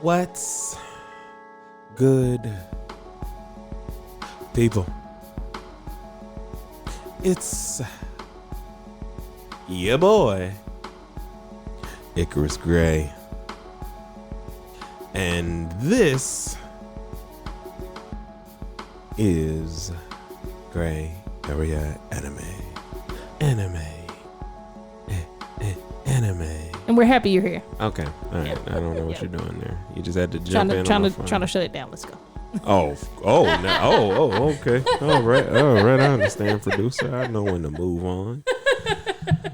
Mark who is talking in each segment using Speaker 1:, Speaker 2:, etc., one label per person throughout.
Speaker 1: What's good, people? It's your boy, Icarus Gray. And this is Gray Area Anime. Anime.
Speaker 2: And we're happy you're here.
Speaker 1: Okay. All right. I don't know what you're doing there. You just had to jump in.
Speaker 2: Trying to shut it down. Let's go.
Speaker 1: Okay. All right. I understand, producer. I know when to move on.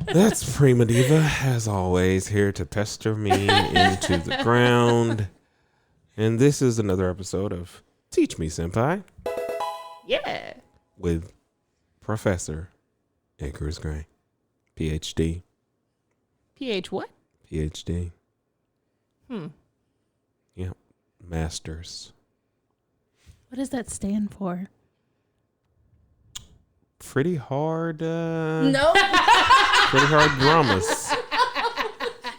Speaker 1: That's Prima Diva, as always, here to pester me into the ground. And this is another episode of Teach Me Senpai.
Speaker 2: Yeah.
Speaker 1: With Professor Icarus Gray, PhD.
Speaker 2: PH what?
Speaker 1: PhD. Yep. Masters.
Speaker 2: What does that stand for?
Speaker 1: Pretty hard.
Speaker 2: Nope.
Speaker 1: Pretty hard dramas.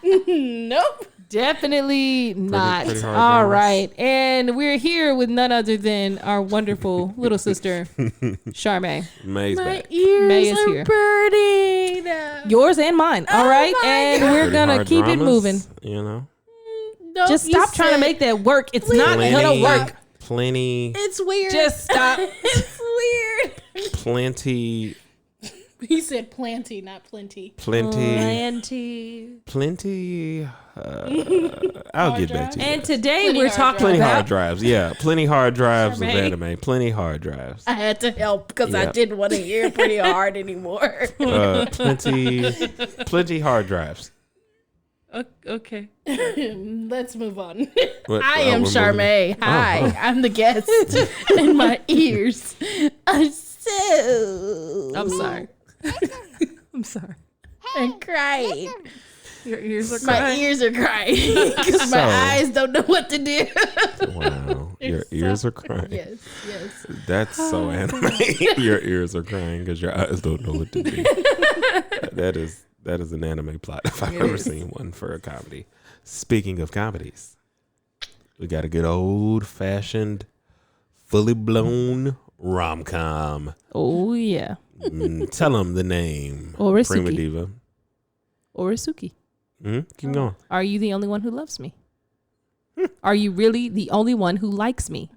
Speaker 2: Nope. Definitely not.
Speaker 1: Pretty hard
Speaker 2: All
Speaker 1: dramas.
Speaker 2: right. And we're here with none other than our wonderful little sister, Charmae.
Speaker 1: May's back.
Speaker 3: Ears
Speaker 2: May is
Speaker 3: are
Speaker 2: here.
Speaker 3: burning.
Speaker 2: Yours and mine. All right.
Speaker 3: my
Speaker 2: And
Speaker 3: God.
Speaker 2: we're
Speaker 1: Pretty
Speaker 2: going to
Speaker 1: hard
Speaker 2: keep it
Speaker 1: dramas,
Speaker 2: moving.
Speaker 1: You know?
Speaker 3: No,
Speaker 2: Just
Speaker 3: you
Speaker 2: stop trying to
Speaker 3: said-
Speaker 2: make that work. It's not
Speaker 1: Plenty-
Speaker 2: going to work.
Speaker 1: Plenty.
Speaker 3: It's weird.
Speaker 2: Just stop.
Speaker 3: It's weird.
Speaker 1: Plenty.
Speaker 3: He said plenty, not plenty.
Speaker 2: Plenty.
Speaker 1: I'll get back to you.
Speaker 2: And today
Speaker 3: Plenty
Speaker 2: we're
Speaker 3: hard
Speaker 2: talking
Speaker 1: Plenty
Speaker 2: about
Speaker 1: hard drives. Yeah. Plenty hard drives of
Speaker 2: Charmae.
Speaker 1: anime. Plenty hard drives.
Speaker 3: I had to help because I
Speaker 1: Yeah.
Speaker 3: didn't want to hear it pretty hard anymore.
Speaker 1: Plenty hard drives.
Speaker 2: Okay.
Speaker 3: Let's move on.
Speaker 1: What-
Speaker 3: I am
Speaker 1: we're moving.
Speaker 3: Charmae. Hi,
Speaker 1: Oh.
Speaker 3: I'm the guest, and my ears are so.
Speaker 2: I'm sorry. I'm sorry.
Speaker 3: I'm crying.
Speaker 2: Your ears are
Speaker 3: My
Speaker 2: crying.
Speaker 3: ears are crying because
Speaker 1: So-
Speaker 3: my eyes don't know what to do.
Speaker 1: Wow. Your ears are crying.
Speaker 3: Yes.
Speaker 1: That's so anime. Your ears are crying because your eyes don't know what to do. That is an anime plot if I've ever seen one for a comedy. Speaking of comedies, we got a good old fashioned, fully blown rom-com.
Speaker 2: Oh, yeah.
Speaker 1: Tell them the name.
Speaker 2: Oresuki.
Speaker 1: Prima Diva.
Speaker 2: Oresuki.
Speaker 1: Keep going.
Speaker 2: Are you the only one who loves me? Are you really the only one who likes me?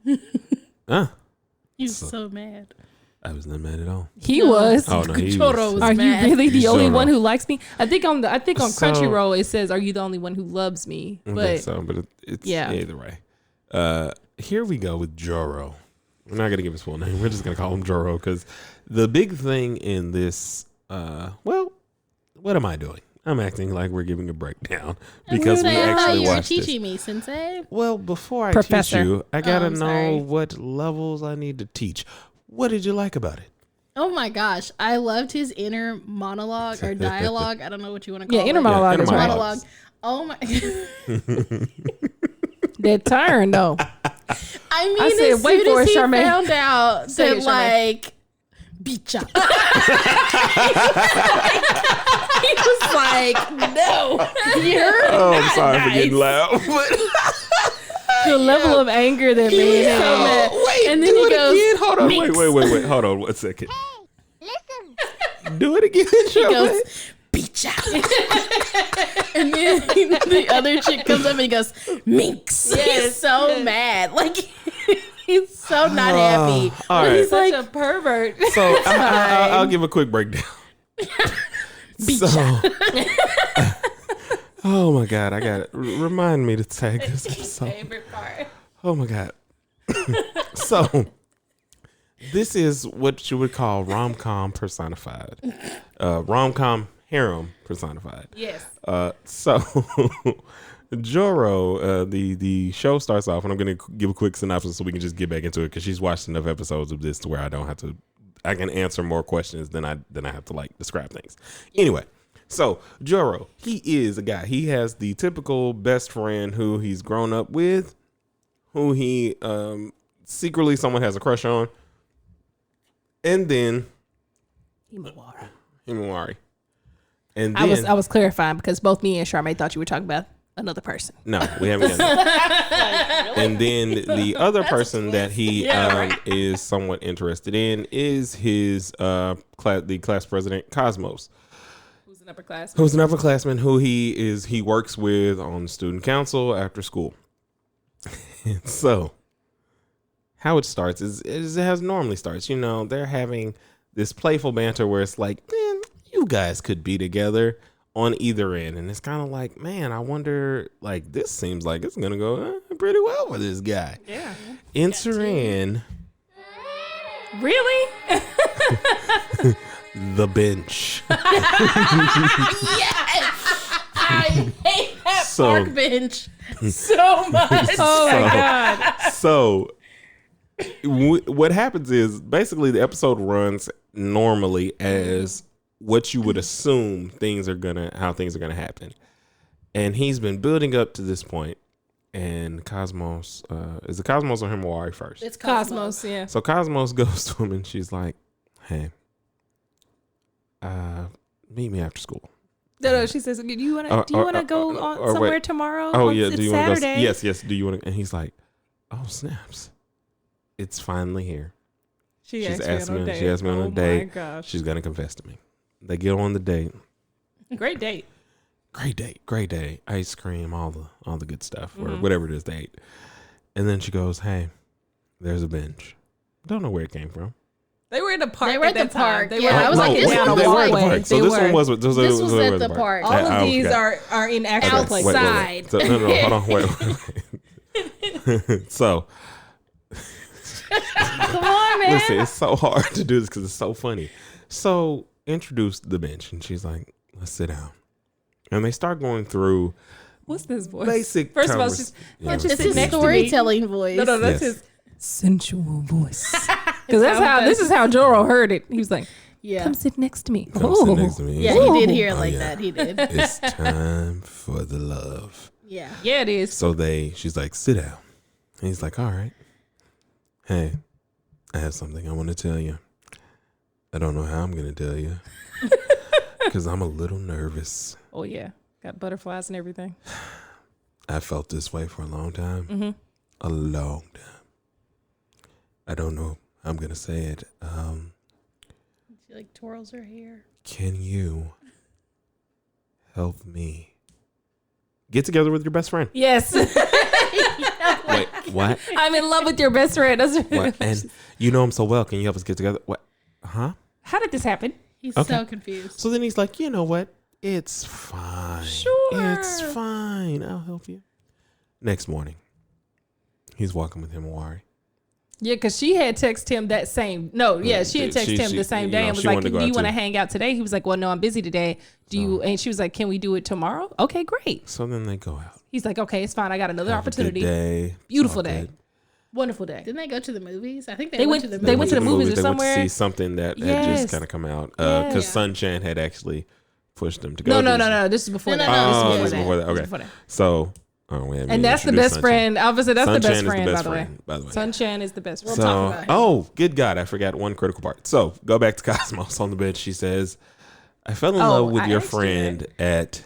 Speaker 3: He's so mad.
Speaker 1: I was not mad at all.
Speaker 2: He was.
Speaker 1: Oh no, he
Speaker 3: Choro
Speaker 1: was.
Speaker 3: was
Speaker 2: Are
Speaker 3: mad.
Speaker 2: you really the only
Speaker 1: Zoro.
Speaker 2: one who likes me? I think on
Speaker 1: So-
Speaker 2: Crunchyroll it says, "Are you the only one who loves me?"
Speaker 1: I
Speaker 2: But
Speaker 1: think so, but it's
Speaker 2: yeah.
Speaker 1: either way. Here we go with Joro. We're not gonna give his full name. We're just gonna call him Joro because the big thing in this. Well, what am I doing? I'm acting like we're giving a breakdown because we actually
Speaker 3: you're
Speaker 1: watched this.
Speaker 3: teaching me, Sensei.
Speaker 1: Well, before I
Speaker 2: Professor.
Speaker 1: teach you, I gotta
Speaker 3: I'm
Speaker 1: know
Speaker 3: sorry.
Speaker 1: what levels I need to teach. What did you like about it?
Speaker 3: Oh my gosh, I loved his inner monologue or dialogue. I don't know what you want to call
Speaker 2: yeah,
Speaker 3: it.
Speaker 2: inner monologue
Speaker 1: inner
Speaker 2: is right.
Speaker 1: monologue.
Speaker 3: Monologue. Oh my!
Speaker 2: That turn though.
Speaker 3: I mean,
Speaker 2: I said,
Speaker 3: as
Speaker 2: wait
Speaker 3: soon
Speaker 2: for
Speaker 3: as
Speaker 2: it,
Speaker 3: he
Speaker 2: Charmaine.
Speaker 3: found out
Speaker 2: Say
Speaker 3: that
Speaker 2: it, Charmaine.
Speaker 3: like bicha, he was like, "No, you're
Speaker 1: Oh, I'm sorry for
Speaker 3: nice."
Speaker 1: getting loud.
Speaker 2: The level of anger that made
Speaker 3: so
Speaker 2: him.
Speaker 3: mad.
Speaker 1: Wait,
Speaker 3: And then
Speaker 1: do
Speaker 3: he
Speaker 1: it
Speaker 3: goes,
Speaker 1: again. Hold on,
Speaker 3: "Mix."
Speaker 1: wait. Hold on 1 second. Do it again,
Speaker 3: He
Speaker 1: Charmaine.
Speaker 3: goes, bicha. And then the other chick comes up and he goes, minx. He's so mad. Like, he's so not happy.
Speaker 1: all
Speaker 3: But
Speaker 1: right.
Speaker 3: he's
Speaker 2: Such
Speaker 3: like,
Speaker 2: a pervert.
Speaker 1: So I'll give a quick breakdown. So, oh my God, I got it. Remind me to tag this episode.
Speaker 2: Favorite part.
Speaker 1: Oh my God. So, this is what you would call rom-com personified. Rom-com harem personified.
Speaker 2: Yes.
Speaker 1: So, Joro, the show starts off, and I'm going to give a quick synopsis so we can just get back into it because she's watched enough episodes of this to where I can answer more questions than I have to like describe things. Anyway, so Joro, he is a guy. He has the typical best friend who he's grown up with, who he secretly someone has a crush on, and then Himawari. And then
Speaker 2: I was clarifying because both me and Charmae thought you were talking about another person.
Speaker 1: No, we haven't done that. And then the other person that he is somewhat interested in is his the class president, Cosmos.
Speaker 2: Who's an upperclassman?
Speaker 1: Who's an upperclassman who he works with on student council after school. And so how it starts is as it normally starts. You know, they're having this playful banter where it's like, man, you guys could be together on either end. And it's kind of like, man, I wonder, like, this seems like it's going to go pretty well for this guy.
Speaker 2: Yeah.
Speaker 1: Enter in
Speaker 2: Really?
Speaker 1: the bench.
Speaker 3: Yes! I hate that park bench so much.
Speaker 2: Oh my God.
Speaker 1: So what happens is basically the episode runs normally as what you would assume how things are gonna happen, and he's been building up to this point. And Cosmos is it Cosmos or Himawari first?
Speaker 3: It's
Speaker 2: Cosmos, yeah.
Speaker 1: So Cosmos goes to him and she's like, "Hey, meet me after school."
Speaker 2: No, she says, "Do you want to go on somewhere
Speaker 1: wait.
Speaker 2: tomorrow?
Speaker 1: Oh yeah,
Speaker 2: it's
Speaker 1: do you want to go?
Speaker 2: Saturday."
Speaker 1: Yes. Do you want to? And he's like, "Oh snaps, it's finally here." She's asked me on a date.
Speaker 2: Oh my gosh.
Speaker 1: She's gonna confess to me. They get on the date.
Speaker 2: Great date.
Speaker 1: Great day. Ice cream, all the good stuff, or whatever it is they ate. And then she goes, "Hey, there's a bench. Don't know where it came from."
Speaker 2: They were in the park.
Speaker 3: They were at the park.
Speaker 2: They
Speaker 3: Yeah,
Speaker 2: were
Speaker 3: I was like,
Speaker 2: walking
Speaker 3: this
Speaker 2: down a
Speaker 3: was like-
Speaker 2: walkway.
Speaker 1: So this one was
Speaker 3: at the park.
Speaker 2: All of these are in actual places.
Speaker 3: Outside.
Speaker 1: So, no, hold on, wait. So,
Speaker 2: Come on, man.
Speaker 1: listen, it's so hard to do this because it's so funny. So, introduce the bench, and she's like, "Let's sit down." And they start going through
Speaker 2: What's this voice?
Speaker 1: basic.
Speaker 2: First of all,
Speaker 1: convers-
Speaker 2: she's
Speaker 1: yeah.
Speaker 2: just
Speaker 3: It's
Speaker 2: sit
Speaker 3: his
Speaker 2: next to me.
Speaker 3: storytelling voice.
Speaker 2: No, that's
Speaker 1: Yes.
Speaker 2: his sensual voice. Because this is how Joro heard it. He was like,
Speaker 3: Yeah.
Speaker 2: "Come sit next to me."
Speaker 1: Come sit next to me.
Speaker 3: Yeah, he did hear it
Speaker 1: Oh,
Speaker 3: like
Speaker 1: yeah.
Speaker 3: that. He did.
Speaker 1: It's time for the love.
Speaker 3: Yeah.
Speaker 2: Yeah, it is.
Speaker 1: So she's like, "Sit down." And he's like, "All right. Hey, I have something I want to tell you. I don't know how I'm going to tell you because I'm a little nervous.
Speaker 2: Oh yeah, got butterflies and everything.
Speaker 1: I felt this way for a long time.
Speaker 2: Mm-hmm.
Speaker 1: A long time. I don't know how I'm going to say it.
Speaker 3: She like twirls her hair.
Speaker 1: Can you help me get together with your best friend?"
Speaker 2: Yes,
Speaker 1: Wait, what?
Speaker 2: I'm in love with your best friend. That's
Speaker 1: What? And you know him so well. Can you help us get together? What? Huh?
Speaker 2: How did this happen?
Speaker 3: He's
Speaker 1: Okay.
Speaker 3: so confused.
Speaker 1: So then he's like, "You know what? It's fine.
Speaker 2: Sure.
Speaker 1: It's fine. I'll help you." Next morning, he's walking with Himawari.
Speaker 2: Yeah, because she had texted him that same. No, yeah, she had texted him the same
Speaker 1: you
Speaker 2: day
Speaker 1: know,
Speaker 2: and was
Speaker 1: she
Speaker 2: like,
Speaker 1: wanted to
Speaker 2: "Do
Speaker 1: go
Speaker 2: you
Speaker 1: out
Speaker 2: want to
Speaker 1: too.
Speaker 2: hang out today?" He was like, "Well, no, I'm busy today. Do you?" And she was like, "Can we do it tomorrow?" Okay, great.
Speaker 1: So then they go out.
Speaker 2: He's like, "Okay, it's fine. I got another
Speaker 1: Have a good
Speaker 2: opportunity.
Speaker 1: day. It's
Speaker 2: Beautiful
Speaker 1: all
Speaker 2: day.
Speaker 1: good.
Speaker 2: Wonderful day."
Speaker 3: Didn't they go to the movies? I think
Speaker 2: They
Speaker 3: they
Speaker 2: went-
Speaker 3: went to the
Speaker 2: they went to the movies or
Speaker 1: They went
Speaker 2: somewhere.
Speaker 1: to see something that had
Speaker 2: Yes.
Speaker 1: just kind of come out because
Speaker 2: Yeah.
Speaker 1: Sun-chan had actually pushed them to go.
Speaker 2: No. This is before that.
Speaker 3: No,
Speaker 1: Oh,
Speaker 3: this
Speaker 1: this
Speaker 3: is
Speaker 1: is
Speaker 3: before
Speaker 1: before that.
Speaker 2: This is
Speaker 1: Okay.
Speaker 2: before that.
Speaker 1: So, oh wait,
Speaker 2: And that's the best friend. Obviously, that's the best friend, by the way.
Speaker 1: By the way.
Speaker 2: Sun-chan is the best friend.
Speaker 3: talk
Speaker 1: So,
Speaker 3: about him.
Speaker 1: oh, good God, I forgot one critical part. So, go back to Cosmos on the bench. She says, "I fell in love with
Speaker 2: I
Speaker 1: your
Speaker 2: asked you
Speaker 1: friend at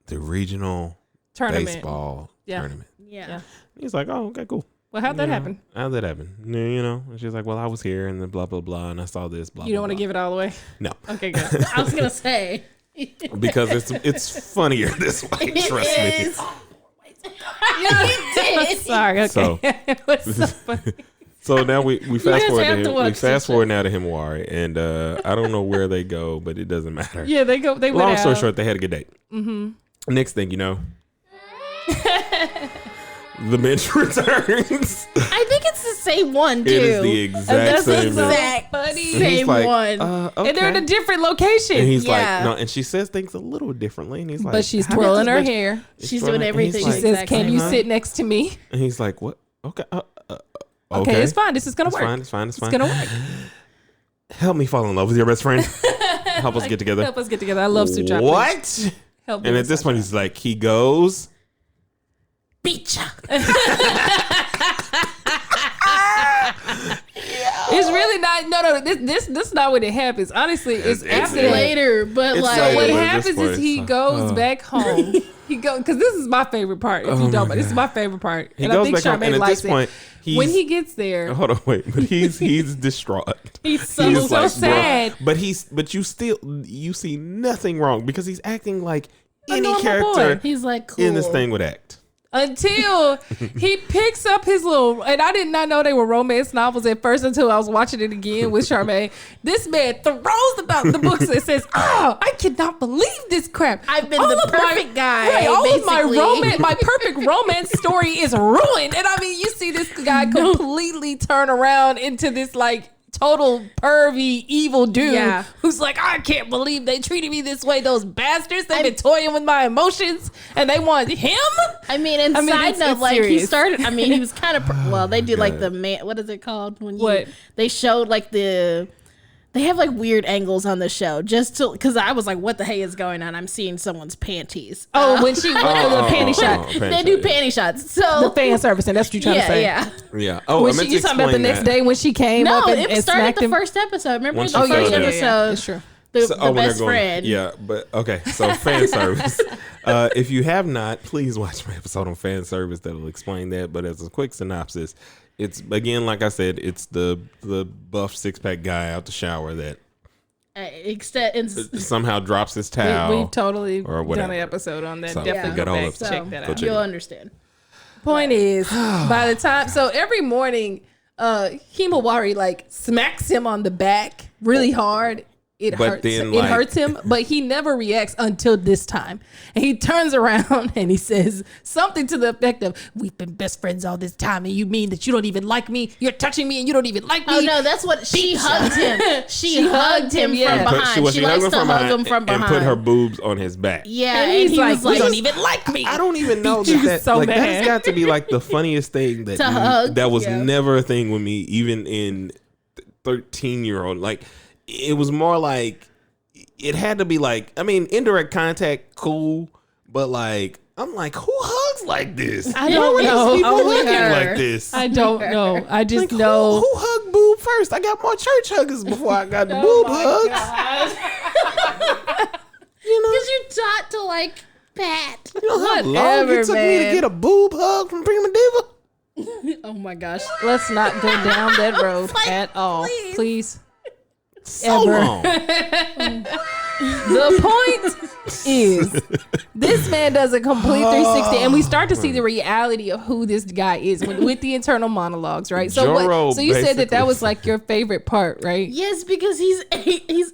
Speaker 1: the regional
Speaker 2: Tournament.
Speaker 1: baseball
Speaker 2: Yeah.
Speaker 1: tournament."
Speaker 3: Yeah.
Speaker 1: He's like, "Oh, okay, cool.
Speaker 2: Well, how'd that happen?
Speaker 1: How'd that happen?" You know, and she's like, "Well, I was here and then blah, blah, blah, and I saw this, blah,
Speaker 2: You don't want to
Speaker 1: blah,
Speaker 2: give it all away?
Speaker 1: No,
Speaker 2: Okay, good.
Speaker 3: I was gonna say.
Speaker 1: because it's funnier this way, trust me.
Speaker 3: It is. Yeah, he did.
Speaker 2: Sorry. Okay.
Speaker 1: So-
Speaker 2: What's so funny?
Speaker 1: So now we fast
Speaker 3: guys
Speaker 1: forward
Speaker 3: have
Speaker 1: to
Speaker 3: to
Speaker 1: him. We
Speaker 3: watch
Speaker 1: fast
Speaker 3: this
Speaker 1: forward now to Himawari, and I don't know where they go, but it doesn't matter.
Speaker 2: Yeah, they went
Speaker 1: Long story
Speaker 2: out.
Speaker 1: short, they had a good date. Mm-hmm. Next thing you know, the bench returns.
Speaker 3: I think it's the same one too.
Speaker 1: It is the exact
Speaker 2: That's
Speaker 1: same bench.
Speaker 3: exact
Speaker 2: funny.
Speaker 1: And he's
Speaker 3: same
Speaker 1: like,
Speaker 3: one.
Speaker 1: Okay.
Speaker 2: And they're in a different location.
Speaker 1: And he's
Speaker 3: Yeah.
Speaker 1: like, no, and she says things a little differently, and he's like,
Speaker 2: but she's
Speaker 1: "How did
Speaker 2: twirling
Speaker 1: this
Speaker 2: her
Speaker 1: bench-"
Speaker 2: hair.
Speaker 3: She's
Speaker 1: twirling-
Speaker 3: doing
Speaker 1: and he's
Speaker 3: everything.
Speaker 2: She
Speaker 1: like-
Speaker 2: says,
Speaker 3: exact
Speaker 2: "Can
Speaker 3: same
Speaker 2: you
Speaker 3: one.
Speaker 2: sit next to me?"
Speaker 1: And he's like, what? Okay.
Speaker 2: Okay, it's fine. This is gonna
Speaker 1: It's
Speaker 2: work.
Speaker 1: fine. It's fine. It's
Speaker 2: It's
Speaker 1: fine.
Speaker 2: gonna work.
Speaker 1: Help me fall in love with your best friend. Help us get together.
Speaker 2: Help us get together. I love Suchop.
Speaker 1: What?
Speaker 2: Help me
Speaker 1: And
Speaker 2: with
Speaker 1: at this
Speaker 2: Suchop.
Speaker 1: point, he's like, he goes.
Speaker 3: Beach.
Speaker 2: It's really not. No. This is not when it happens. Honestly, it's after that.
Speaker 3: later. But
Speaker 1: It's
Speaker 3: like,
Speaker 2: So what
Speaker 1: later.
Speaker 2: happens is he goes back home. He goes because this is my favorite part. If you don't, but this is my favorite part.
Speaker 1: He
Speaker 2: and
Speaker 1: goes
Speaker 2: I think
Speaker 1: back home,
Speaker 2: Charmae
Speaker 1: and at
Speaker 2: likes
Speaker 1: this point,
Speaker 2: it. When he gets there,
Speaker 1: hold on, wait, but he's distraught.
Speaker 3: he's so
Speaker 1: He's
Speaker 2: so
Speaker 1: like,
Speaker 2: sad.
Speaker 1: Bro, but you see nothing wrong because he's acting like
Speaker 2: A
Speaker 1: any
Speaker 2: normal
Speaker 1: character
Speaker 2: boy.
Speaker 3: he's like cool.
Speaker 1: in this thing would act.
Speaker 2: until he picks up his little, and I did not know they were romance novels at first until I was watching it again with Charmae. This man throws the books and says, "Oh, I cannot believe this crap.
Speaker 3: I've been
Speaker 2: All
Speaker 3: the
Speaker 2: of my-
Speaker 3: perfect guy,
Speaker 2: Right, all of
Speaker 3: basically."
Speaker 2: my perfect romance story is ruined." And I mean, you see this guy completely turn around into this like total pervy evil dude
Speaker 3: Yeah.
Speaker 2: who's like, "I can't believe they treated me this way. Those bastards, they've been toying with my emotions and they want him."
Speaker 3: I mean, and side
Speaker 2: it's-
Speaker 3: note,
Speaker 2: it's
Speaker 3: like he
Speaker 2: serious.
Speaker 3: started. I mean, he was kind of well. They did like the man. What is it called when you?
Speaker 2: What?
Speaker 3: They showed like the. They have like weird angles on the show just to because I was like, what the hey is going on? I'm seeing someone's panties.
Speaker 2: Oh, when she went to the panty shot.
Speaker 1: panty
Speaker 3: They do
Speaker 1: shot, yeah.
Speaker 3: panty shots. So
Speaker 2: The fan service, and that's what you're trying to say.
Speaker 3: yeah.
Speaker 1: Yeah. Oh,
Speaker 2: When
Speaker 1: I meant
Speaker 2: you
Speaker 1: to
Speaker 2: talking about the
Speaker 1: explain
Speaker 2: next
Speaker 1: that.
Speaker 2: day when she came
Speaker 3: No,
Speaker 2: up and
Speaker 3: it started
Speaker 2: smacked
Speaker 3: the
Speaker 2: him?
Speaker 3: first episode. Remember
Speaker 1: Once
Speaker 3: the
Speaker 1: you
Speaker 3: first
Speaker 1: started,
Speaker 3: episode?
Speaker 2: That's true.
Speaker 3: The
Speaker 1: So- when they're
Speaker 3: best friend.
Speaker 1: Yeah, but okay. So fan service. If you have not, please watch my episode on fan service that'll explain that. But as a quick synopsis, it's again like I said, it's the buff 6-pack guy out the shower that somehow drops his towel.
Speaker 2: We've totally
Speaker 1: or
Speaker 2: done
Speaker 1: whatever.
Speaker 2: an episode on that.
Speaker 1: So,
Speaker 2: Definitely
Speaker 1: yeah.
Speaker 2: go
Speaker 1: Get a hold
Speaker 2: back
Speaker 1: of
Speaker 3: So
Speaker 2: check that
Speaker 1: Go
Speaker 2: out.
Speaker 1: check
Speaker 3: you'll
Speaker 1: it out.
Speaker 3: understand.
Speaker 2: Point is, by the time, so every morning, Himawari like smacks him on the back really hard. It
Speaker 1: But
Speaker 2: hurts.
Speaker 1: then,
Speaker 2: It
Speaker 1: like-
Speaker 2: hurts him, but he never reacts until this time. And he turns around and he says something to the effect of, "We've been best friends all this time, and you mean that you don't even like me? You're touching me, and you don't even like me."
Speaker 3: Oh no, that's what she hugged him. She hugged him
Speaker 2: yeah.
Speaker 3: from
Speaker 1: She
Speaker 3: behind. She likes
Speaker 1: hugged
Speaker 3: to
Speaker 1: him
Speaker 3: hug him from behind.
Speaker 1: and put her boobs on his back.
Speaker 3: Yeah,
Speaker 2: And he's
Speaker 3: he
Speaker 2: like,
Speaker 3: was
Speaker 2: "You
Speaker 3: like,
Speaker 2: don't even like me."
Speaker 1: I don't even know
Speaker 2: He was
Speaker 1: that
Speaker 2: so
Speaker 1: like
Speaker 2: mad.
Speaker 1: that's got to be like the funniest thing that
Speaker 3: To hug,
Speaker 1: that was
Speaker 3: yeah.
Speaker 1: never a thing with me, even in 13-year-old. Like it was more like it had to be like, I mean, indirect contact, cool, but like I'm like, who hugs like this?
Speaker 2: I don't know.
Speaker 1: These people
Speaker 3: Only
Speaker 1: hugging
Speaker 3: her.
Speaker 1: like this.
Speaker 2: I don't know. I just
Speaker 1: Like,
Speaker 2: know.
Speaker 1: who hugged boob first? I got more church huggers before I got the boob hugs. You know,
Speaker 3: because you're taught to like pat.
Speaker 1: you know how long
Speaker 2: Whatever,
Speaker 1: it took me to
Speaker 2: man.
Speaker 1: get a boob hug from Prima Diva?
Speaker 3: Oh my gosh.
Speaker 2: Let's not go down that road
Speaker 3: Like,
Speaker 2: at all,
Speaker 3: please.
Speaker 2: please.
Speaker 1: So
Speaker 2: Ever.
Speaker 1: long.
Speaker 2: The point is, this man does a complete 360, and we start to see the reality of who this guy is with the internal monologues, right? So,
Speaker 1: Joro
Speaker 2: so you said that
Speaker 1: basically
Speaker 2: was like your favorite part, right?
Speaker 3: Yes, because he's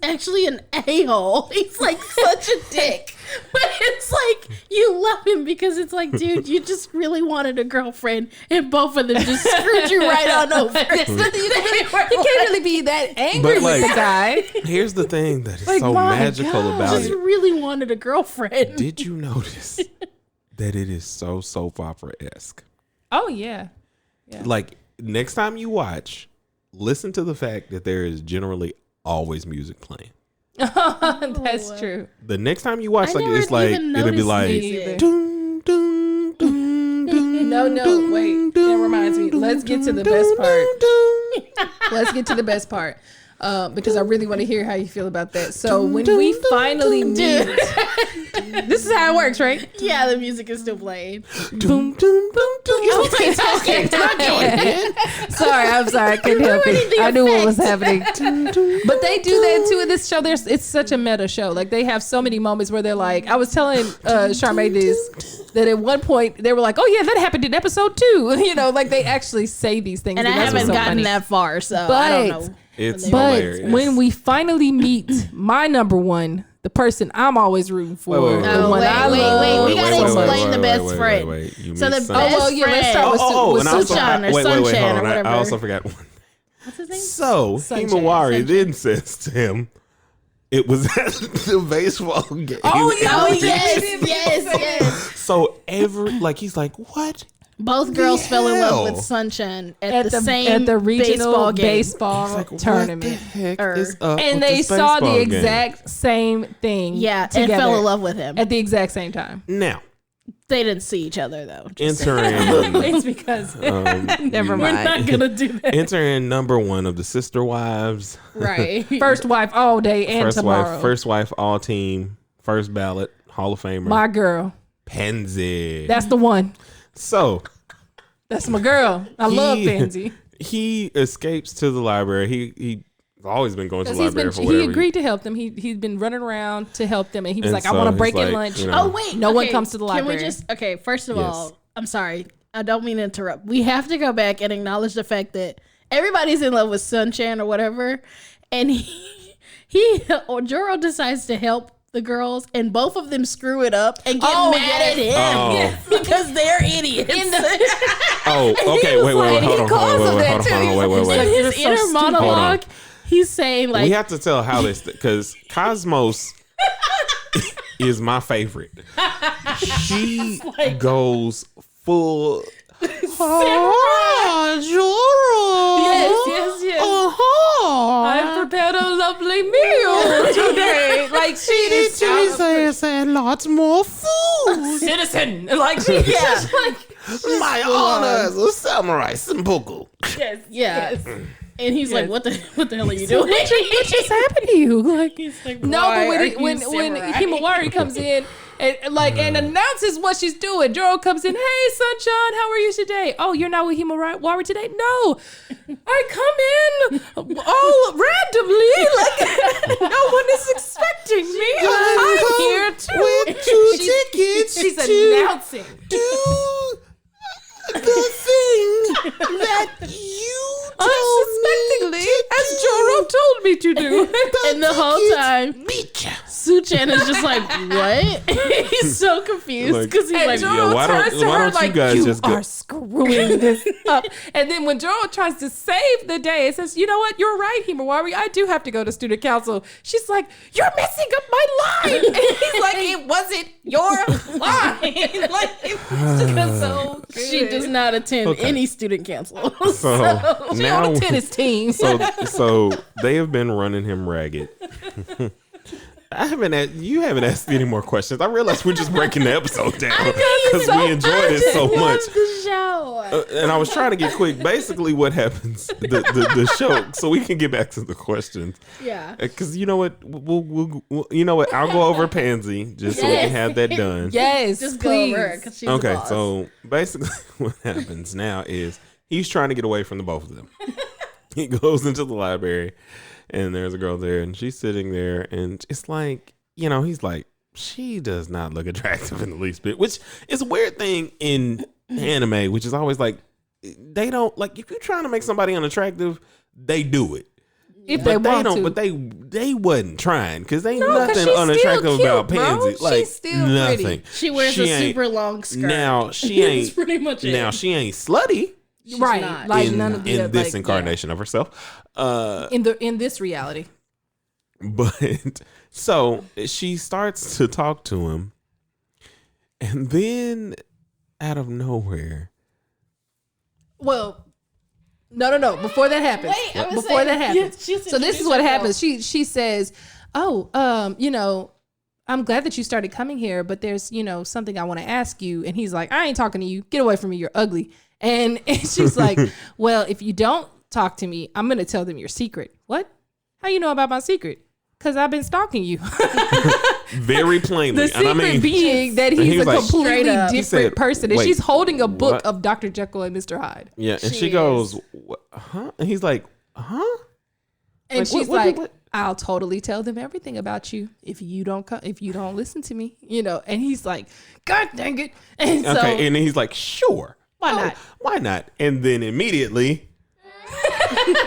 Speaker 3: actually an a-hole. He's like such a dick. But it's like you love him because it's like, dude, you just really wanted a girlfriend, and both of them just screwed you right on over.
Speaker 2: You can't really be that angry
Speaker 1: But,
Speaker 2: with
Speaker 1: like-
Speaker 2: the guy.
Speaker 1: Here's the thing that is
Speaker 2: Like,
Speaker 1: so
Speaker 2: my
Speaker 1: magical
Speaker 2: God.
Speaker 1: about
Speaker 3: Just
Speaker 1: it.
Speaker 3: really wanted a girlfriend.
Speaker 1: Did you notice that it is so soap opera esque?
Speaker 2: Oh yeah,
Speaker 1: Like next time you watch, listen to the fact that there is generally always music playing.
Speaker 2: that's true.
Speaker 1: The next time you watch,
Speaker 3: I
Speaker 1: like
Speaker 3: never
Speaker 1: it's like
Speaker 3: even
Speaker 1: it'll be
Speaker 3: noticed
Speaker 1: like
Speaker 3: music.
Speaker 1: dun, dun, dun, dun,
Speaker 2: No, wait. That reminds me. Let's get to the best part. Let's get to the best part. Because I really want to hear how you feel about that. So when we finally meet, this is how it works, right?
Speaker 3: Yeah, the music is still playing.
Speaker 1: Dun, dun, dun, dun. You don't take talking.
Speaker 2: Sorry, I'm sorry. I couldn't help it. I knew what was happening. But they do that too in this show. It's such a meta show. Like they have so many moments where they're like, I was telling Charmae this, that at one point they were like, "Oh yeah, that happened in episode 2." You know, like they actually say these things.
Speaker 3: And I
Speaker 2: that's what's
Speaker 3: haven't
Speaker 2: so
Speaker 3: gotten
Speaker 2: funny.
Speaker 3: that far, so
Speaker 2: But-
Speaker 3: I don't know.
Speaker 1: It's
Speaker 2: But
Speaker 1: hilarious.
Speaker 2: when we finally meet my number one, the person I'm always rooting for,
Speaker 1: Wait.
Speaker 2: the
Speaker 3: Oh,
Speaker 2: one I love
Speaker 3: we gotta
Speaker 2: so much.
Speaker 3: explain the best friend.
Speaker 1: You
Speaker 3: So
Speaker 1: missed
Speaker 3: the
Speaker 1: something.
Speaker 3: best
Speaker 2: well, yeah, let's start
Speaker 3: friend.
Speaker 2: with
Speaker 1: and I also-
Speaker 3: Suchan or
Speaker 1: wait,
Speaker 3: Sunchan
Speaker 1: hold
Speaker 3: or
Speaker 1: on.
Speaker 3: whatever.
Speaker 1: I also forgot one.
Speaker 3: What's his name?
Speaker 1: So
Speaker 2: Sunshine.
Speaker 1: Himawari then says to him, "It was at the baseball game."
Speaker 2: Oh, yeah.
Speaker 3: Oh
Speaker 2: Oh,
Speaker 3: yes.
Speaker 1: So he's like, "What?"
Speaker 3: Both girls fell in love
Speaker 1: hell?
Speaker 3: with Sunshine at the same
Speaker 2: at the regional
Speaker 3: baseball game.
Speaker 2: baseball
Speaker 1: Like,
Speaker 2: tournament.
Speaker 1: What the heck
Speaker 3: Or-
Speaker 1: is up
Speaker 2: And
Speaker 1: with
Speaker 2: they
Speaker 1: this
Speaker 2: saw the
Speaker 1: baseball game?
Speaker 2: exact same thing.
Speaker 3: Yeah, and
Speaker 2: together
Speaker 3: fell in love with him.
Speaker 2: at the exact same time.
Speaker 1: Now,
Speaker 3: They didn't see each other though.
Speaker 2: It's because
Speaker 4: Never
Speaker 3: We're
Speaker 4: mind.
Speaker 3: not gonna do that.
Speaker 1: Enter in number one of the sister wives.
Speaker 3: Right.
Speaker 2: first wife all day and tomorrow.
Speaker 1: First wife, all team, first ballot, Hall of Famer.
Speaker 2: My girl.
Speaker 1: Pansy.
Speaker 2: That's the one.
Speaker 1: So
Speaker 2: That's my girl. I love Pansy.
Speaker 1: He escapes to the library. He's always been going to the
Speaker 2: Because
Speaker 1: library for whatever.
Speaker 2: he agreed to help them. He'd been running around to help them, and he was
Speaker 1: And
Speaker 2: like, "I
Speaker 1: so
Speaker 2: want to
Speaker 1: he's
Speaker 2: break
Speaker 1: like,
Speaker 2: in lunch."
Speaker 1: you know-
Speaker 3: Oh wait,
Speaker 2: No one
Speaker 3: okay,
Speaker 2: comes to the library.
Speaker 3: Can we just first of
Speaker 1: Yes.
Speaker 3: all, I'm sorry. I don't mean to interrupt. We have to go back and acknowledge the fact that everybody's in love with Sun-chan or whatever. And or Joro decides to help the girls, and both of them screw it up and get mad at him because they're idiots.
Speaker 1: Okay, wait, hold on.
Speaker 3: In his inner monologue, he's saying like,
Speaker 1: We have to tell how this, because Cosmos is my favorite. She goes full.
Speaker 2: Yes. I've prepared a lovely meal today. Like she is
Speaker 1: lots more food.
Speaker 2: citizen. Like she is like
Speaker 1: My honor as a samurai Senpoku.
Speaker 3: yes. And he's like, what the hell are you doing?
Speaker 2: what just happened to you? Like
Speaker 3: He's like,
Speaker 2: no,
Speaker 3: why
Speaker 2: but
Speaker 3: are you
Speaker 2: when
Speaker 3: samurai?
Speaker 2: Himawari comes in and announces what she's doing, Joro comes in. Hey, Sunshine, how are you today? Oh, you're not with Himawari today? No, I come in all randomly, like no one is expecting me. I'm here too.
Speaker 1: with 2 tickets
Speaker 2: She's
Speaker 1: to
Speaker 2: announcing.
Speaker 1: do the thing that you
Speaker 2: Unsuspectingly, as Joro told me to do.
Speaker 3: And the whole time,
Speaker 1: Beach.
Speaker 3: Su-chan is just like, what? He's so confused because he's
Speaker 2: And
Speaker 3: like,
Speaker 2: Joro
Speaker 1: why
Speaker 2: turns
Speaker 1: don't-
Speaker 2: to
Speaker 1: why
Speaker 2: her
Speaker 1: don't you
Speaker 2: like,
Speaker 1: guys
Speaker 2: you
Speaker 1: just go-"
Speaker 2: are screwing this up. And then when Joro tries to save the day, it says, you know what? You're right, Himawari. I do have to go to student council. She's like, you're messing up my line. And he's like, it wasn't your line. Like, it's just so good.
Speaker 3: she does not attend any student council.
Speaker 1: So
Speaker 2: She
Speaker 1: now,
Speaker 2: on a tennis team.
Speaker 1: so they have been running him ragged. You haven't asked any more questions. I realize we're just breaking the episode down because we enjoyed it so much.
Speaker 3: The show.
Speaker 1: And I was trying to get quick. Basically, what happens the show, so we can get back to the questions.
Speaker 3: Yeah.
Speaker 1: Because you know what, we'll you know what, I'll go over Pansy just so we can have that done.
Speaker 2: Yes,
Speaker 3: Just go
Speaker 2: please.
Speaker 3: over her because she's the
Speaker 1: Okay,
Speaker 3: boss.
Speaker 1: so basically what happens now is he's trying to get away from the both of them. He goes into the library and there's a girl there and she's sitting there and it's like, he's like, she does not look attractive in the least bit, which is a weird thing in anime, which is always like, they don't, like, if you're trying to make somebody unattractive, they do it.
Speaker 2: If they want to.
Speaker 1: But they wasn't trying because ain't
Speaker 2: No, 'cause
Speaker 1: nothing
Speaker 2: she's
Speaker 1: unattractive
Speaker 2: still
Speaker 1: about
Speaker 2: cute, bro.
Speaker 1: Pansy.
Speaker 2: She's
Speaker 1: Like
Speaker 2: still
Speaker 1: nothing.
Speaker 2: pretty.
Speaker 3: She wears a
Speaker 1: ain't-
Speaker 3: super long skirt.
Speaker 1: Now she
Speaker 3: That's
Speaker 1: ain't.
Speaker 3: pretty much it.
Speaker 1: Now she ain't slutty
Speaker 2: right.
Speaker 3: not.
Speaker 2: Like
Speaker 1: in,
Speaker 2: none of the
Speaker 1: in this
Speaker 2: like,
Speaker 1: incarnation of herself.
Speaker 2: in this reality.
Speaker 1: But so she starts to talk to him, and then out of nowhere,
Speaker 2: Well, no. Before that happens,
Speaker 3: Wait, I was
Speaker 2: before
Speaker 3: saying,
Speaker 2: that happens.
Speaker 3: you just
Speaker 2: So this is
Speaker 3: introduced
Speaker 2: what
Speaker 3: yourself.
Speaker 2: happens. She says, "Oh, I'm glad that you started coming here, but there's something I want to ask you." And he's like, "I ain't talking to you. Get away from me. You're ugly." And she's like, "Well, if you don't talk to me, I'm gonna tell them your secret." What? How you know about my secret? Because I've been stalking you.
Speaker 1: very plainly,
Speaker 2: The secret being that
Speaker 1: he
Speaker 2: he's
Speaker 1: was
Speaker 2: a
Speaker 1: like-
Speaker 2: completely
Speaker 3: Straight up.
Speaker 1: He
Speaker 2: different
Speaker 1: said,
Speaker 2: person. And
Speaker 1: "Wait,
Speaker 2: she's holding a book
Speaker 1: what?"
Speaker 2: of Dr. Jekyll and Mr. Hyde.
Speaker 1: Yeah, and she
Speaker 3: She
Speaker 1: goes, "Huh?" And he's like, "Huh?"
Speaker 2: And
Speaker 1: Like,
Speaker 2: she's
Speaker 1: what-
Speaker 2: like,
Speaker 1: what-
Speaker 2: I'll totally tell them everything about you if you don't listen to me, And he's like, God dang it. And so
Speaker 1: Okay, and then he's like, "Sure,
Speaker 2: Why not?
Speaker 1: Why not?" And then immediately,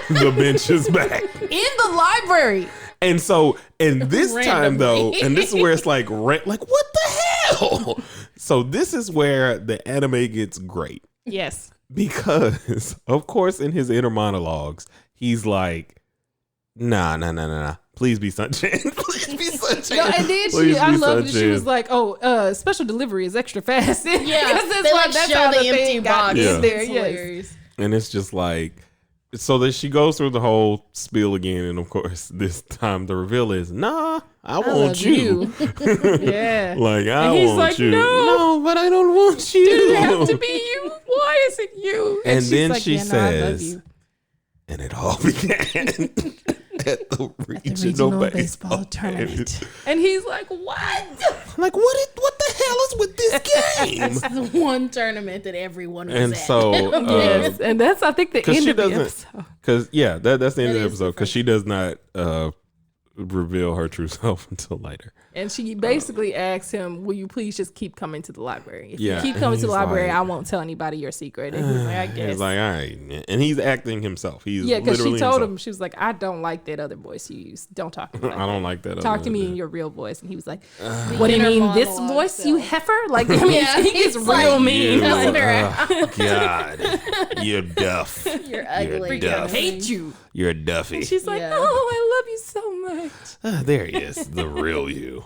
Speaker 1: the bench is back.
Speaker 2: in the library.
Speaker 1: And so, and this time though,
Speaker 3: Randomly.
Speaker 1: and this is where it's like, like, what the hell? So this is where the anime gets great
Speaker 2: Yes.
Speaker 1: because, of course, in his inner monologues, he's like, nah. Please be Sunshine. Please be Sunshine.
Speaker 2: No, and then
Speaker 1: Please
Speaker 2: I
Speaker 1: be
Speaker 2: love that she
Speaker 1: Sunshine.
Speaker 2: was like, "Oh, special delivery is extra fast."
Speaker 3: Yeah,
Speaker 2: Because
Speaker 3: they
Speaker 2: that's
Speaker 3: show
Speaker 2: how
Speaker 3: the empty
Speaker 2: thing got
Speaker 3: box.
Speaker 1: Yeah.
Speaker 2: in there.
Speaker 3: It's
Speaker 2: Yes.
Speaker 3: hilarious.
Speaker 1: And it's just like, so that she goes through the whole spiel again, and of course, this time the reveal is, nah, I want you.
Speaker 2: Yeah.
Speaker 1: Like, I
Speaker 2: And he's
Speaker 1: want
Speaker 2: like,
Speaker 1: you.
Speaker 2: no.
Speaker 1: But I don't want you.
Speaker 2: Did it have to be you? Why is it you?
Speaker 1: And
Speaker 2: she's
Speaker 1: then
Speaker 2: like,
Speaker 1: she
Speaker 2: yeah, no, I love
Speaker 1: says,
Speaker 2: you.
Speaker 1: and it all began at the regional baseball tournament.
Speaker 2: And he's like, what?
Speaker 1: Like, what the hell is with this game?
Speaker 3: It's the one tournament that everyone was
Speaker 1: And
Speaker 3: at.
Speaker 1: so,
Speaker 2: Yes. And that's, I think, the end of the episode.
Speaker 1: because that's the end of the
Speaker 3: is
Speaker 1: episode, because she does not reveal her true self until later.
Speaker 2: And she basically asks him, will you please just keep coming to the library? If
Speaker 1: Yeah,
Speaker 2: you keep
Speaker 1: and
Speaker 2: coming to the
Speaker 1: he's
Speaker 2: library,
Speaker 1: like-
Speaker 2: I won't tell anybody your secret. And he's like, I guess.
Speaker 1: He's like, all right. And he's acting himself. He's
Speaker 2: Yeah, because she
Speaker 1: literally
Speaker 2: told
Speaker 1: himself.
Speaker 2: him, she was like, I don't like that other voice you use. Don't talk to me like
Speaker 1: I don't like that.
Speaker 2: Talk to me in your real voice. And he was like, what do you
Speaker 3: inner
Speaker 2: mean, this
Speaker 3: monologue
Speaker 2: voice, you
Speaker 3: self.
Speaker 2: heifer? Like, I mean,
Speaker 3: Yeah,
Speaker 2: he gets
Speaker 3: he's
Speaker 2: real
Speaker 3: like,
Speaker 2: mean.
Speaker 1: Yeah,
Speaker 2: Like,
Speaker 1: God, you're duff.
Speaker 3: You're ugly.
Speaker 1: dumb.
Speaker 2: I hate you.
Speaker 1: You're a Duffy.
Speaker 2: She's like,
Speaker 3: Yeah.
Speaker 2: oh, I love you so much.
Speaker 1: There he is, the real you.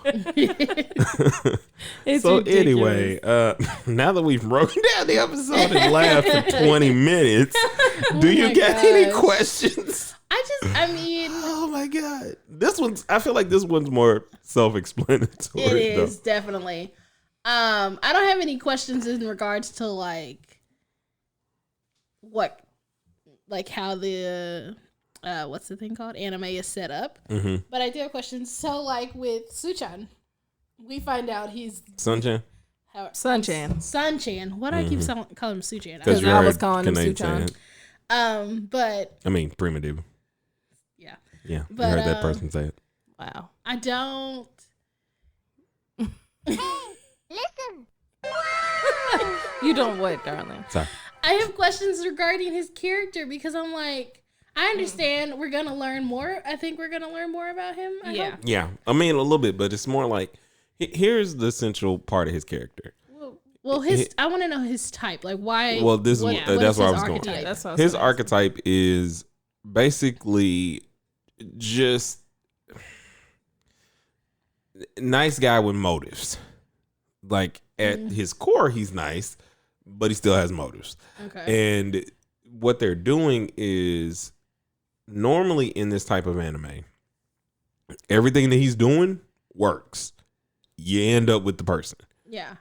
Speaker 2: It's
Speaker 1: So
Speaker 2: ridiculous.
Speaker 1: anyway, now that we've broken down the episode and laughed for 20 minutes, do you
Speaker 3: my
Speaker 1: got any
Speaker 3: gosh.
Speaker 1: questions?
Speaker 3: I mean,
Speaker 1: Oh my God. I feel like this one's more self-explanatory.
Speaker 3: it is
Speaker 1: though.
Speaker 3: definitely. I don't have any questions in regards to like how the what's the thing called, anime is set up.
Speaker 1: Mhm.
Speaker 3: But I do have questions. So like with Suchan, we find out he's
Speaker 1: Sunshine?
Speaker 2: Sunchan.
Speaker 3: Sunchan. Why do I keep calling him Suchan?
Speaker 1: Because
Speaker 2: I was calling him
Speaker 1: Kanade
Speaker 2: Suchan.
Speaker 1: saying it.
Speaker 3: But
Speaker 1: I mean, primitive.
Speaker 3: yeah,
Speaker 1: Yeah,
Speaker 3: But,
Speaker 1: you heard that person say it.
Speaker 2: Wow.
Speaker 3: I don't.
Speaker 2: You don't what, darling?
Speaker 1: Sorry.
Speaker 3: I have questions regarding his character because I'm like, I understand we're gonna learn more. I think we're gonna learn more about him. I hope.
Speaker 1: Yeah, I mean a little bit, but it's more like here's the central part of his character.
Speaker 3: Well, I want to know his type. Like, why?
Speaker 1: Well, this is
Speaker 3: what
Speaker 1: that's
Speaker 3: is
Speaker 1: where I
Speaker 3: his
Speaker 1: was going.
Speaker 3: archetype?
Speaker 2: Yeah, that's what I was
Speaker 1: His
Speaker 2: gonna ask.
Speaker 1: archetype is basically just nice guy with motives. Like at his core, he's nice, but he still has motives.
Speaker 3: Okay.
Speaker 1: And what they're doing is normally in this type of anime, everything that he's doing works. You end up with the person.
Speaker 3: Yeah.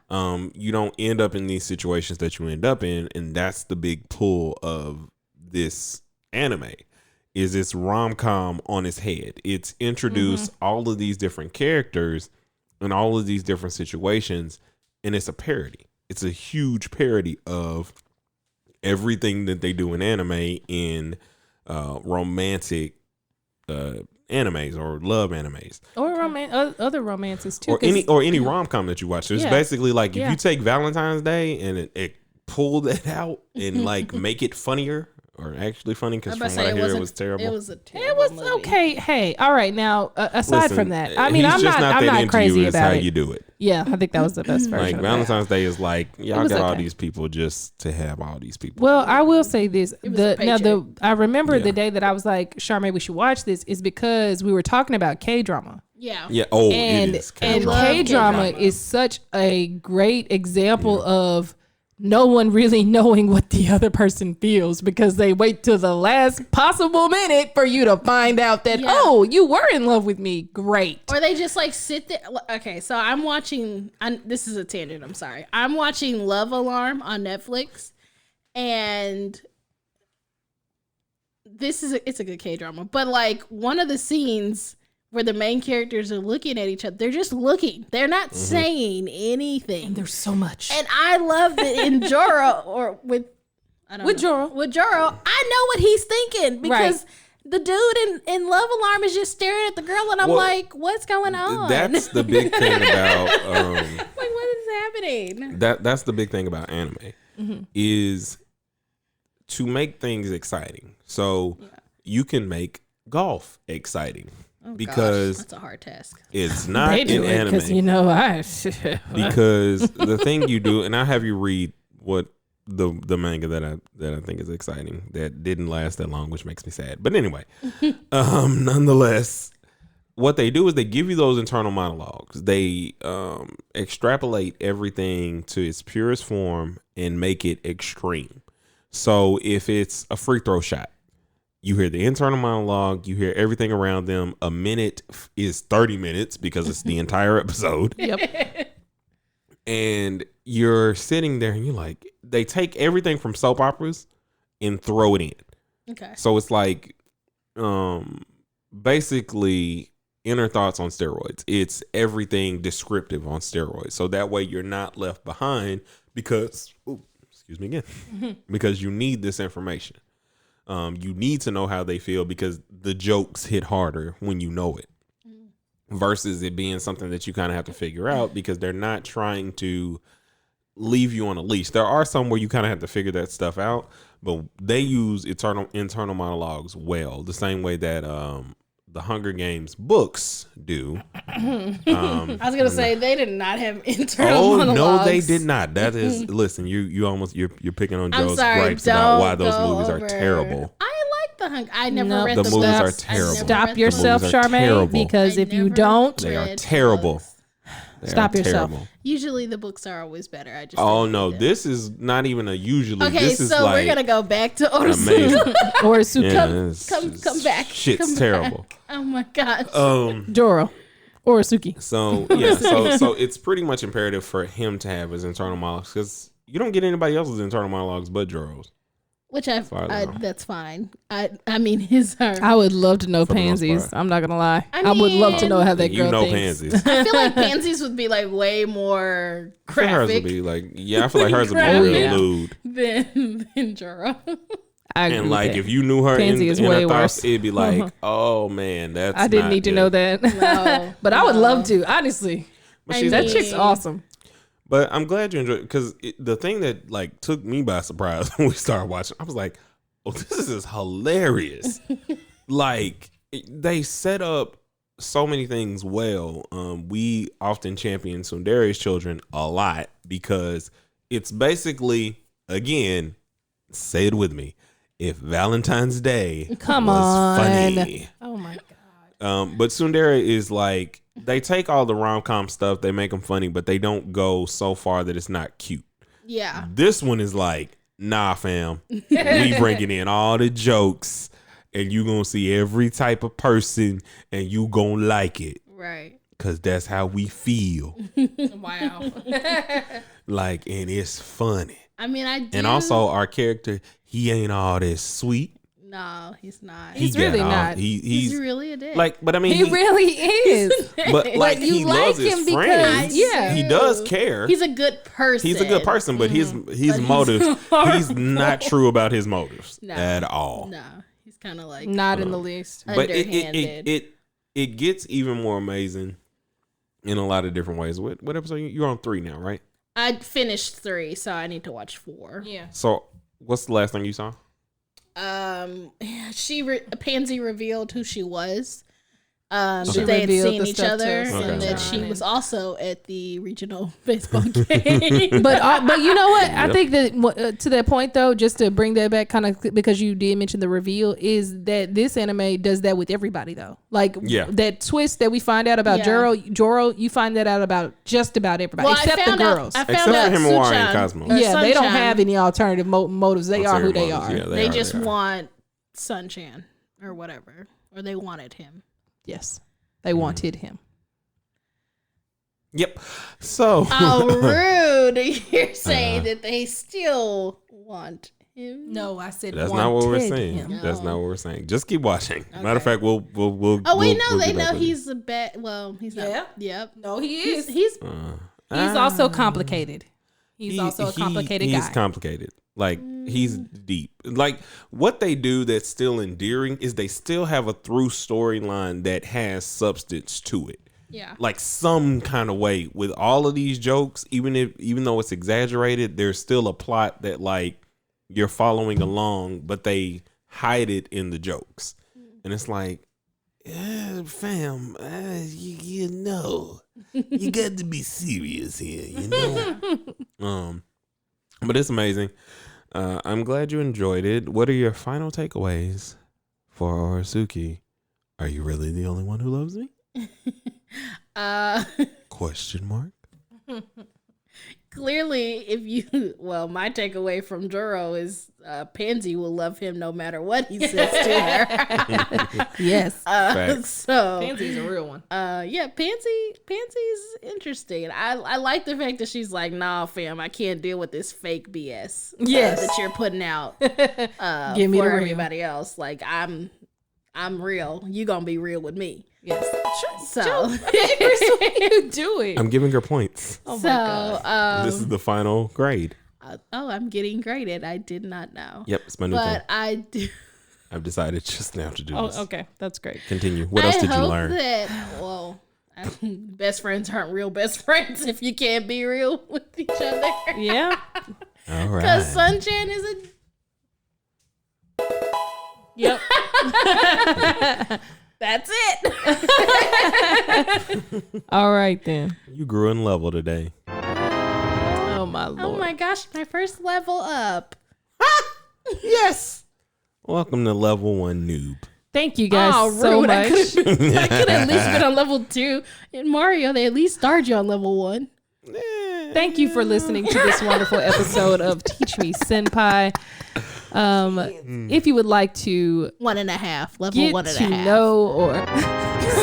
Speaker 1: You don't end up in these situations that you end up in, and that's the big pull of this anime. Is it's rom-com on its head. It's introduced all of these different characters and all of these different situations, and it's a parody. It's a huge parody of everything that they do in anime in romantic animes or love animes.
Speaker 2: Or other romances too.
Speaker 1: Or any rom-com that you watch. So it's
Speaker 2: Yeah.
Speaker 1: basically like if
Speaker 2: Yeah.
Speaker 1: you take Valentine's Day and it pull that out and like make it funnier or actually funny, because
Speaker 3: I'm
Speaker 1: from
Speaker 3: about
Speaker 1: what
Speaker 3: to
Speaker 1: I
Speaker 3: say
Speaker 1: hear it was terrible.
Speaker 3: It was a terrible
Speaker 2: It was
Speaker 3: movie.
Speaker 2: okay. Hey, all right. Now, aside
Speaker 1: Listen,
Speaker 2: from that, I mean,
Speaker 1: he's
Speaker 2: I'm
Speaker 1: just
Speaker 2: not
Speaker 1: that
Speaker 2: I'm not
Speaker 1: into
Speaker 2: crazy
Speaker 1: you. It's
Speaker 2: about
Speaker 1: how
Speaker 2: it.
Speaker 1: you do it.
Speaker 2: Yeah, I think that was the best version.
Speaker 1: Like
Speaker 2: of that.
Speaker 1: Valentine's Day is like y'all
Speaker 2: was
Speaker 1: got all
Speaker 2: okay.
Speaker 1: these people just to have all these people.
Speaker 2: Well, I will say this.
Speaker 3: was a
Speaker 2: I remember
Speaker 1: Yeah.
Speaker 2: the day that I was like, Charmae, we should watch this, is because we were talking about K-drama.
Speaker 3: Yeah.
Speaker 1: Yeah. Oh,
Speaker 2: And
Speaker 1: it is.
Speaker 2: and
Speaker 3: love
Speaker 2: K-drama
Speaker 3: K-drama.
Speaker 2: is such a great example of no one really knowing what the other person feels, because they wait till the last possible minute for you to find out that,
Speaker 3: Yeah.
Speaker 2: oh, you were in love with me. Great.
Speaker 3: Or they just like sit there. Okay, so I'm watching. This is a tangent. I'm sorry. I'm watching Love Alarm on Netflix, and it's a good K drama. But like one of the scenes where the main characters are looking at each other, they're just looking. They're not saying anything.
Speaker 2: There's so much.
Speaker 3: And I love that in Joro or with Joro, I know what he's thinking, because the dude in Love Alarm is just staring at the girl, and I'm
Speaker 1: Well,
Speaker 3: like, what's going on?
Speaker 1: That's the big thing about
Speaker 3: like, what is happening?
Speaker 1: that's the big thing about anime is to make things exciting. So you can make golf exciting. Because
Speaker 3: that's a hard task.
Speaker 1: it's not
Speaker 2: They
Speaker 1: in
Speaker 2: do it because,
Speaker 1: anime.
Speaker 2: you know,
Speaker 1: Because the thing you do, and I'll have you read what the manga that I think is exciting that didn't last that long, which makes me sad. But anyway, nonetheless, what they do is they give you those internal monologues. They extrapolate everything to its purest form and make it extreme. So if it's a free throw shot, You hear the internal monologue. You hear everything around them. A minute is 30 minutes because it's the entire episode.
Speaker 2: Yep.
Speaker 1: And you're sitting there and you're like, they take everything from soap operas and throw it in.
Speaker 3: Okay.
Speaker 1: So it's like basically Inner Thoughts on steroids. It's everything descriptive on steroids. So that way you're not left behind because, excuse me again, because you need this information. You need to know how they feel because the jokes hit harder when you know it versus it being something that you kind of have to figure out because they're not trying to leave you on a leash. There are some where you kind of have to figure that stuff out, but they use internal monologues well, the same way that the Hunger Games books do.
Speaker 3: I was gonna say they did not have internal monologues.
Speaker 1: No, they did not. That is, listen, you're picking on Joe's gripes about why those movies are terrible.
Speaker 3: I like the Hunger. I never read
Speaker 1: the
Speaker 3: the
Speaker 1: movies
Speaker 3: books.
Speaker 1: are terrible.
Speaker 2: Stop yourself,
Speaker 1: The movies are
Speaker 2: Charmae,
Speaker 1: terrible.
Speaker 2: because if you
Speaker 3: never
Speaker 2: don't,
Speaker 1: They are
Speaker 3: read
Speaker 1: terrible.
Speaker 3: books.
Speaker 1: They
Speaker 2: Stop
Speaker 1: are
Speaker 2: yourself.
Speaker 1: terrible.
Speaker 3: Usually the books are always better. I just
Speaker 1: Oh
Speaker 3: didn't
Speaker 1: no,
Speaker 3: read them.
Speaker 1: this is not even a usually.
Speaker 3: Okay,
Speaker 1: This is
Speaker 3: so
Speaker 1: like
Speaker 3: we're gonna go back to
Speaker 1: amazing.
Speaker 3: Oresuki.
Speaker 2: or Suki,
Speaker 3: Come back.
Speaker 1: Shit's
Speaker 3: Come
Speaker 1: terrible.
Speaker 3: back. Oh my gosh.
Speaker 2: Joro, or Suki.
Speaker 1: So yeah, so it's pretty much imperative for him to have his internal monologues because you don't get anybody else's internal monologues but Joro's.
Speaker 3: Which
Speaker 1: far as I know.
Speaker 3: that's fine. I mean his are.
Speaker 2: I would love to know
Speaker 1: For the most
Speaker 2: Pansies.
Speaker 1: part.
Speaker 2: I'm not gonna lie.
Speaker 3: I
Speaker 2: I would love to know how that
Speaker 1: You
Speaker 2: girl
Speaker 1: know
Speaker 2: thinks.
Speaker 1: Pansies.
Speaker 3: I feel like Pansies would be like way more
Speaker 1: I feel hers would
Speaker 3: graphic
Speaker 1: be like, yeah, I feel like hers would be
Speaker 3: Graphic.
Speaker 1: real
Speaker 2: Yeah.
Speaker 1: lewd.
Speaker 3: than Joro.
Speaker 2: I agree
Speaker 1: And
Speaker 2: with
Speaker 1: like
Speaker 2: that.
Speaker 1: if you knew her
Speaker 2: Pansy is
Speaker 1: in
Speaker 2: way
Speaker 1: her thoughts,
Speaker 2: worse.
Speaker 1: it'd be like, oh man, that's
Speaker 2: I didn't
Speaker 1: not
Speaker 2: need to
Speaker 1: good.
Speaker 2: know that.
Speaker 3: No,
Speaker 2: but I would
Speaker 3: no.
Speaker 2: love to, honestly.
Speaker 1: But
Speaker 3: I
Speaker 1: she's
Speaker 2: That
Speaker 3: mean-
Speaker 2: chick's awesome.
Speaker 1: But I'm glad you enjoyed because the thing that like took me by surprise when we started watching, I was like, oh, this is hilarious. Like they set up so many things well. We often champion Sundare's children a lot because it's basically, again, say it with me, if Valentine's Day
Speaker 2: Come
Speaker 1: was
Speaker 2: on.
Speaker 1: funny.
Speaker 2: Oh my god.
Speaker 1: But Tsundere is like, they take all the rom-com stuff, they make them funny, but they don't go so far that it's not cute.
Speaker 3: Yeah.
Speaker 1: This one is like, nah, fam. We bringing in all the jokes, and you gonna see every type of person, and you gonna like it,
Speaker 3: Right.
Speaker 1: cause that's how we feel.
Speaker 2: Wow.
Speaker 1: Like, and it's funny.
Speaker 3: I mean, I do.
Speaker 1: And also, our character, he ain't all that sweet.
Speaker 3: No, he's not.
Speaker 2: He's
Speaker 1: He got
Speaker 2: really
Speaker 1: all-
Speaker 2: not.
Speaker 3: He's really a dick.
Speaker 1: like, but I mean,
Speaker 2: He really is.
Speaker 1: but like,
Speaker 2: you
Speaker 1: he
Speaker 2: like
Speaker 1: loves his
Speaker 2: him because-
Speaker 1: friends.
Speaker 2: yeah.
Speaker 1: He does care.
Speaker 3: He's a good person.
Speaker 1: He's a good person, but his motives, he's not true about his motives
Speaker 3: No.
Speaker 1: at all.
Speaker 3: No, he's kind of like
Speaker 2: Not in the least.
Speaker 1: But
Speaker 3: underhanded.
Speaker 1: it gets even more amazing in a lot of different ways. What episode you're on 3 now, right?
Speaker 3: I finished 3, so I need to watch 4.
Speaker 2: Yeah.
Speaker 1: So what's the last thing you saw?
Speaker 3: Pansy revealed who she was.
Speaker 2: She
Speaker 3: That they had
Speaker 2: revealed
Speaker 3: seen
Speaker 2: the
Speaker 3: each
Speaker 2: stuff
Speaker 3: other,
Speaker 2: to us.
Speaker 3: and
Speaker 1: Okay.
Speaker 3: that she was also at the regional baseball game.
Speaker 2: But you know what? I
Speaker 1: Yep.
Speaker 2: think that to that point though, just to bring that back, kind of because you did mention the reveal, is that this anime does that with everybody though. Like
Speaker 1: Yeah.
Speaker 2: that twist that we find out about
Speaker 3: Yeah.
Speaker 2: Joro, you find that out about just about everybody
Speaker 3: Well,
Speaker 2: except
Speaker 3: I
Speaker 2: the
Speaker 3: found out-
Speaker 2: girls.
Speaker 3: I found
Speaker 1: Except
Speaker 3: out
Speaker 1: for Himawari and
Speaker 3: Suchan-
Speaker 1: Cosmo.
Speaker 3: or
Speaker 2: Yeah, they don't
Speaker 3: Sunshine,
Speaker 2: have any alternative motives. They are who they
Speaker 1: Ulterior
Speaker 2: are.
Speaker 1: motives. Yeah,
Speaker 3: They
Speaker 1: are,
Speaker 3: just
Speaker 1: they are.
Speaker 3: want Sunchan or whatever, or they wanted him.
Speaker 2: Yes, they wanted him.
Speaker 1: Yep. So
Speaker 3: Oh, rude! You're saying that they still want him.
Speaker 2: No, I said
Speaker 1: that's not what we're
Speaker 2: wanted
Speaker 1: saying.
Speaker 2: him.
Speaker 1: That's not what we're saying. Just keep watching. Matter of
Speaker 3: Okay.
Speaker 1: fact, we'll
Speaker 3: Oh wait,
Speaker 1: we'll
Speaker 3: they
Speaker 1: get back
Speaker 3: know
Speaker 1: with you.
Speaker 3: he's a bad. Well, he's not.
Speaker 2: Yeah?
Speaker 3: Yep.
Speaker 2: No, he is.
Speaker 3: He's
Speaker 2: He's also complicated. He's also a complicated guy.
Speaker 1: He's complicated. Like he's deep. Like what they do that's still endearing is they still have a through storyline that has substance to it.
Speaker 3: yeah.
Speaker 1: Like some kind of way with all of these jokes, even though it's exaggerated, there's still a plot that like you're following along, but they hide it in the jokes. And it's like, fam, you know, you got to be serious here, you know. But it's amazing. I'm glad you enjoyed it. What are your final takeaways for Oresuki? Are you really the only one who loves me? Question mark.
Speaker 3: clearly, if you, well, my takeaway from Duro is Pansy will love him no matter what he says to her.
Speaker 2: Yes.
Speaker 3: So
Speaker 2: Pansy's a real one.
Speaker 3: yeah, Pansy's interesting. I like the fact that she's like, nah, fam, I can't deal with this fake BS.
Speaker 2: Yes.
Speaker 3: That you're putting out
Speaker 2: Give me
Speaker 3: for
Speaker 2: the real.
Speaker 3: everybody else. Like I'm real. You gonna be real with me.
Speaker 2: Yes.
Speaker 3: So
Speaker 2: What are you doing?
Speaker 1: I'm giving her points.
Speaker 2: Oh my
Speaker 3: so
Speaker 2: God.
Speaker 1: This is the final grade.
Speaker 3: I'm getting graded. I did not know.
Speaker 1: Yep, it's my new thing.
Speaker 3: But I do.
Speaker 1: I've decided just now to do this.
Speaker 2: Oh, okay. That's great.
Speaker 1: Continue. What else did you learn?
Speaker 3: Well, best friends aren't real best friends if you can't be real with each other.
Speaker 2: Yeah.
Speaker 1: All
Speaker 3: Because
Speaker 1: right.
Speaker 3: Sunchan is a.
Speaker 2: Yep.
Speaker 3: That's it.
Speaker 2: All right then.
Speaker 1: You grew in level today.
Speaker 2: Oh my
Speaker 3: Oh
Speaker 2: Lord.
Speaker 3: my gosh, my first level up.
Speaker 1: Yes. Welcome to level 1 noob.
Speaker 2: Thank you guys
Speaker 3: Oh,
Speaker 2: so
Speaker 3: rude.
Speaker 2: much.
Speaker 3: I could at least been on level 2. In Mario, they at least started you on level 1.
Speaker 2: Thank you for listening to this wonderful episode of Teach Me Senpai. If you would like to
Speaker 3: 1.5. Level
Speaker 2: get
Speaker 3: 1.5.
Speaker 2: to know or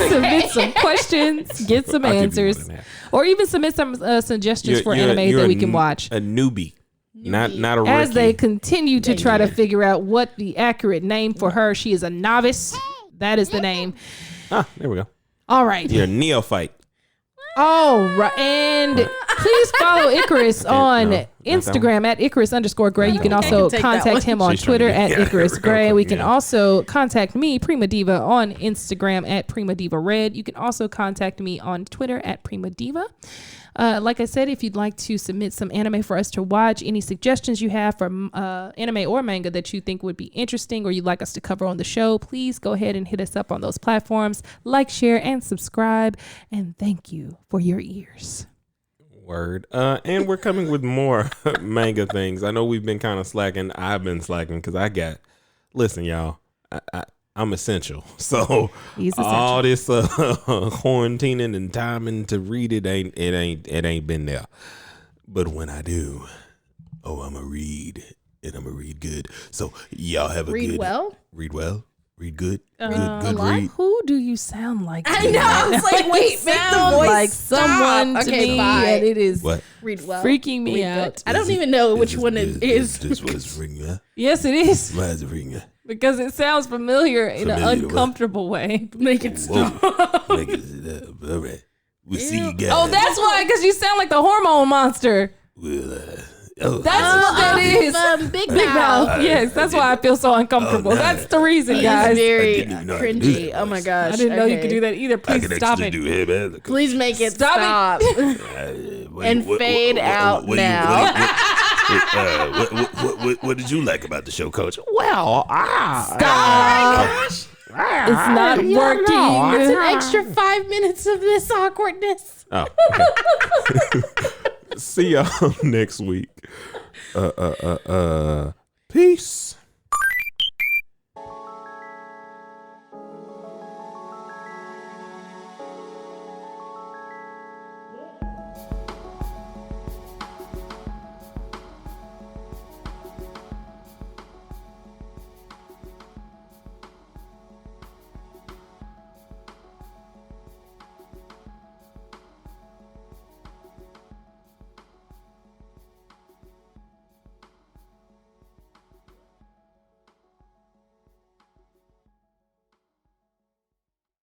Speaker 2: submit some questions, get some
Speaker 1: I'll give you
Speaker 2: answers,
Speaker 1: 1.5.
Speaker 2: or even submit some suggestions for anime
Speaker 1: you're
Speaker 2: that
Speaker 1: a
Speaker 2: we can watch.
Speaker 1: A newbie. Not a rookie.
Speaker 2: As they continue to try to figure out what the accurate name for her, she is a novice. That is the name.
Speaker 1: There we go.
Speaker 2: All right.
Speaker 1: You're a neophyte.
Speaker 2: All right. And please follow Icarus on
Speaker 1: no, not that
Speaker 2: Instagram at Icarus_Gray. You can also
Speaker 3: take that
Speaker 2: contact
Speaker 3: one.
Speaker 2: him on
Speaker 1: She's trying to
Speaker 2: Twitter
Speaker 1: get-
Speaker 2: at
Speaker 1: yeah,
Speaker 2: Icarus
Speaker 1: here we go.
Speaker 2: Gray. We can
Speaker 1: Yeah.
Speaker 2: also contact me, Prima Diva, on Instagram at Prima Diva Red. You can also contact me on Twitter at Prima Diva. Like I said, if you'd like to submit some anime for us to watch, any suggestions you have for anime or manga that you think would be interesting or you'd like us to cover on the show, please go ahead and hit us up on those platforms. Like, share, and subscribe. And thank you for your ears.
Speaker 1: Word. And we're coming with more manga things. I know we've been kind of slacking. I've been slacking because listen, y'all, I'm essential. So
Speaker 2: He's essential.
Speaker 1: all this quarantining and timing to read it ain't been there. But when I do, I'm gonna read and I'm gonna read good. So y'all have a
Speaker 3: Read
Speaker 1: good
Speaker 3: well?
Speaker 1: Read well. Read good. Good
Speaker 3: lot?
Speaker 1: read.
Speaker 2: Who do you sound like?
Speaker 3: I know. I was like, wait, make the voice
Speaker 2: like
Speaker 3: stop.
Speaker 2: someone to
Speaker 3: Okay,
Speaker 2: me,
Speaker 3: bye.
Speaker 2: and it is
Speaker 1: What?
Speaker 3: Read well.
Speaker 2: freaking me
Speaker 3: Read
Speaker 2: out.
Speaker 3: good. I don't even know which one it is.
Speaker 1: This was ringing. Huh?
Speaker 2: Yes, it is.
Speaker 1: Why is it ringing?
Speaker 2: Because it sounds familiar in an
Speaker 1: Familiar to what?
Speaker 2: uncomfortable way.
Speaker 3: Make it stop.
Speaker 1: Whoa. Make it up. All right. We'll see you guys.
Speaker 2: Oh, that's why, because you sound like the hormone monster.
Speaker 1: We'll,
Speaker 2: That's what that is.
Speaker 3: Big
Speaker 2: Big
Speaker 3: mouth.
Speaker 2: mouth. Yes, that's why I feel so uncomfortable.
Speaker 1: Oh, no.
Speaker 2: That's the reason,
Speaker 3: He's
Speaker 2: guys.
Speaker 3: very
Speaker 1: didn't even know I could do
Speaker 3: cringy.
Speaker 1: that
Speaker 3: Oh my
Speaker 1: voice.
Speaker 3: gosh.
Speaker 2: I didn't know you
Speaker 3: Okay.
Speaker 2: could do that either.
Speaker 1: I
Speaker 2: Please
Speaker 1: can
Speaker 2: stop
Speaker 1: actually
Speaker 2: it.
Speaker 1: do hey, man.
Speaker 3: Please make it
Speaker 2: Stop
Speaker 3: stop. And fade out now.
Speaker 1: What did you like about the show, Coach?
Speaker 2: Stop. It's not working.
Speaker 3: It's an extra 5 minutes of this awkwardness.
Speaker 1: Oh, okay. See y'all next week. Peace.